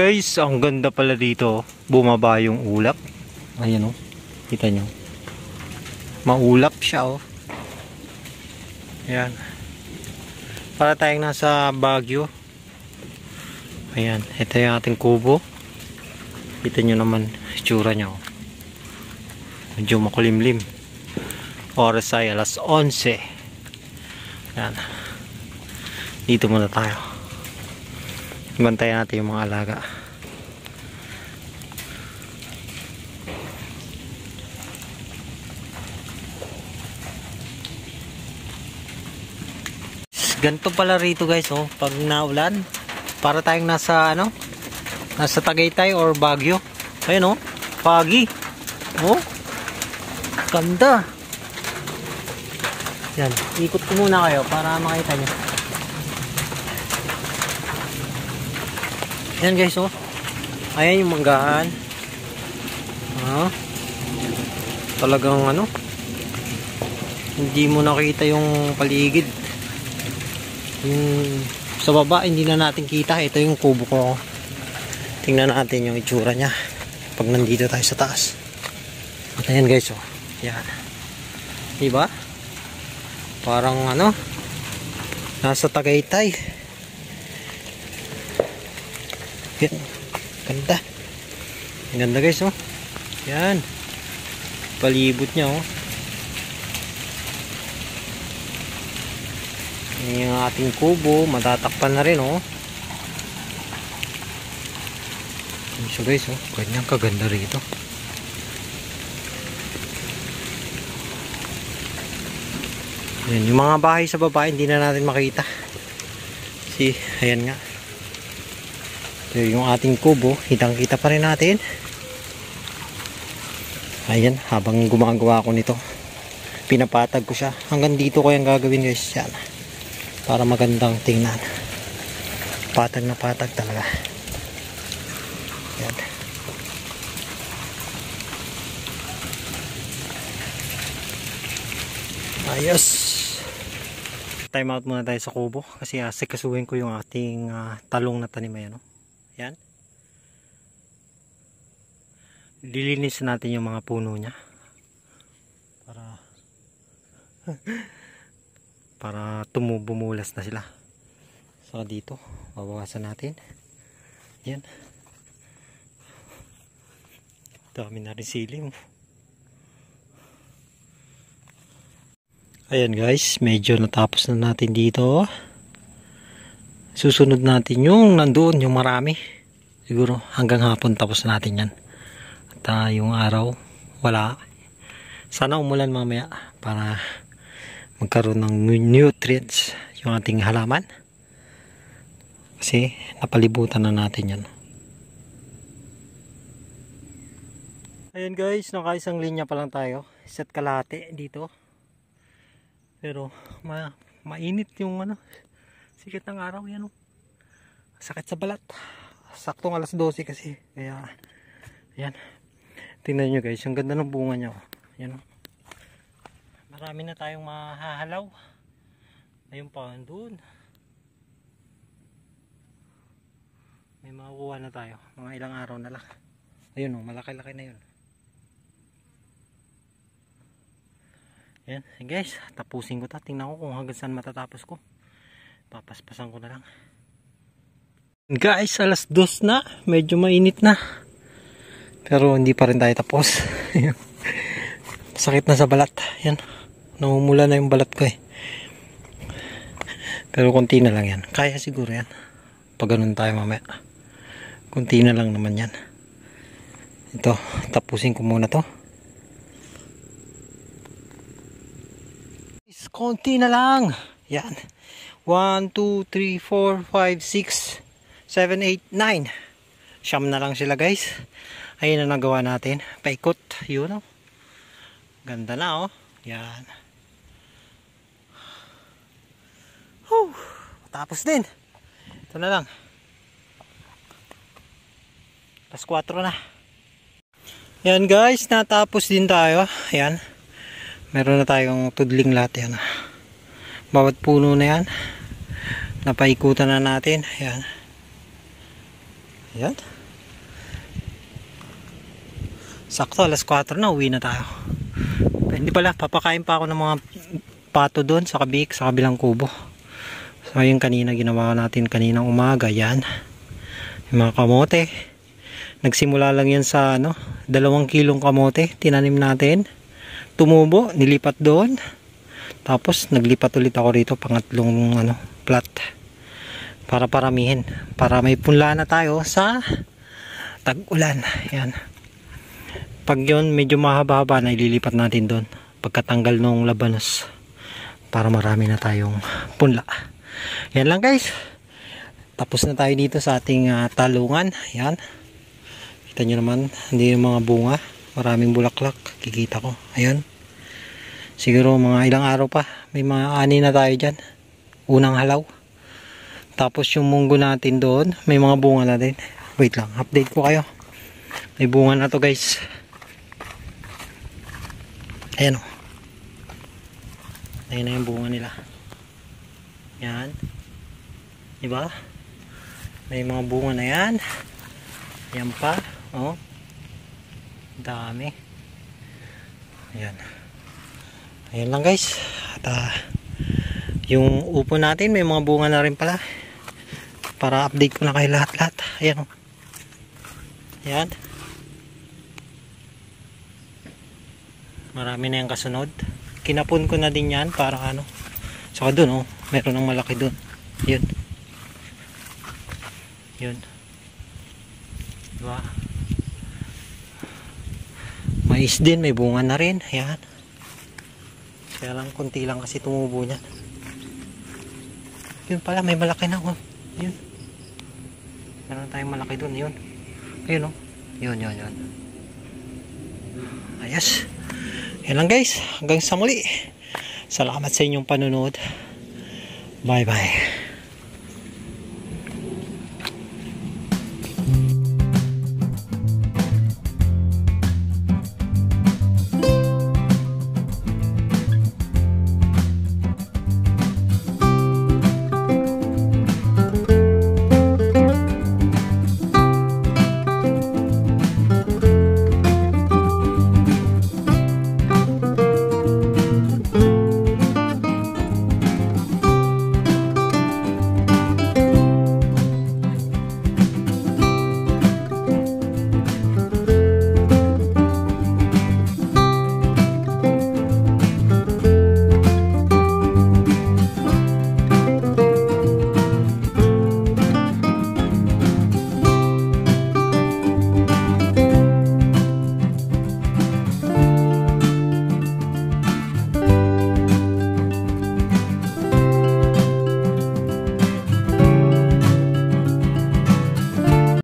Guys, ang ganda pala dito. Bumaba yung ulap. Ayan o. Kita nyo. Maulap siya o. Ayan. Para tayong nasa Baguio. Ayan. Ito yung ating kubo. Kita nyo naman itsura niya o. Medyo makulimlim. Oras ay alas 11. Ayan. Dito muna tayo. Bantayan natin yung mga alaga. Ganito pala rito guys oh, pag naulan. Para tayong nasa ano? Nasa Tagaytay or Baguio. Ayun oh, foggy. Oh. Ganda. Yan, ikot ko muna kayo para makita niyo. Yan guys oh. Ayan yung manggahan. Talagang ano, hindi mo nakita yung paligid. Yung sa baba hindi na natin kita. Ito yung kubo ko. Tingnan natin yung itsura nya pag nandito tayo sa taas. At ayan guys oh. Yan. Diba? Parang ano, nasa Tagaytay. Yan. Ganda. Ganda guys oh. Yan. Palibot nya oh. Yan yung ating kubo. Matatakpan na rin oh. So guys oh, ganyan kaganda rito. Yan. Yung mga bahay sa baba hindi na natin makita. See, ayan nga. So, yung ating kubo, kitang-kita pa rin natin. Ayan, habang gumagawa ko nito, pinapatag ko siya. Hanggang dito ko yung gagawin guys. Yan. Para magandang tingnan. Patag na patag talaga. Yan. Ayos. Time out muna tayo sa kubo. Kasi sikasuhin ko yung ating talong na tanim. Ayan, no? Yan. Lilinisin natin yung mga puno niya para bumulas na sila. So dito babawasan natin. Yan. Dami na rin siling. Ayan guys, medyo natapos na natin dito. Susunod natin yung nandoon, yung marami. Siguro hanggang hapon tapos natin yan. At yung araw, wala. Sana umulan mamaya para magkaroon ng nutrients yung ating halaman. Kasi napalibutan na natin yan. Ayan guys, nakaisang linya pa lang tayo. Isa't kalahati dito. Pero mainit yung ano. Sikit ng araw yan oh. Sakit sa balat. Saktong alas 12 kasi. Kaya ayan. Tingnan nyo guys, yung ganda ng bunga nya oh. Yan oh. Marami na tayong mahahalaw. Ayun pa, doon. May makukuha na tayo. Mga ilang araw na lang. Ayun oh, malaki-laki na yun. Ayan, guys, tapusin ko ta. Tingnan ko kung hanggang saan matatapos ko. Papaspasan ko na lang. Guys, alas 2 na. Medyo mainit na. Pero hindi pa rin tayo tapos. Sakit na sa balat. Yan. Namumula na yung balat ko eh. Pero konti na lang yan. Kaya siguro yan. Pag ganun tayo mamaya. Konti na lang naman yan. Ito, tapusin ko muna to. Konti na lang. Yan. 1, 2, 3, 4, 5, 6, 7, 8, 9. Siyam na lang sila guys. Ayun na nagawa natin. Paikot. Yun oh. Ganda na oh. Yan. Tapos din. Ito na lang. Alas 4 na. Yan guys. Natapos din tayo. Yan. Meron na tayong tudling lahat yan. Bawat puno na yan. Napaikutan na natin. Ayan. Ayan. Sakto, alas 4 na, uwi na tayo. Hindi pala, papakain pa ako ng mga pato doon sa kabik, sa kabilang kubo. So yung kanina ginawa natin kaninang umaga, yan. Yung mga kamote. Nagsimula lang yan sa 2 kilong kamote, tinanim natin. Tumubo, nilipat doon. Tapos naglipat ulit ako rito, pangatlong plat. Para paramihin, para may punla na tayo sa tag-ulan. Yan. Pag yun medyo mahaba-haba na ililipat natin doon pagkatanggal ng labanos para marami na tayong punla. Yan lang guys, tapos na tayo dito sa ating talungan. Yan, kita nyo naman, hindi yung mga bunga, maraming bulaklak, kikita ko. Ayun, siguro mga ilang araw pa may mga ani na tayo dyan, unang halaw. Tapos yung munggo natin doon may mga bunga na din. Wait lang, update ko kayo. May bunga na to guys. Ayan o. Ayan na yung bunga nila. Yan. Diba? May mga bunga na yan. Yan pa. O. Dami. Ayan. Ayan lang guys. At yung upo natin may mga bunga na rin pala. Para update ko na kayo lahat-lahat. Ayan o. Ayan. Marami na yung kasunod. Kinapon ko na din yan para saka dun meron ng malaki dun. Yun. Yun. Diba? Mais din, may bunga na rin. Ayan. Kaya lang konti lang kasi tumubo niyan. Yun pala, may malaki na. Yun. Meron tayong malaki dun. Yun. Ayun Yun. Ayos. Yan lang guys, hanggang sa muli. Salamat sa inyong panonood. Bye bye.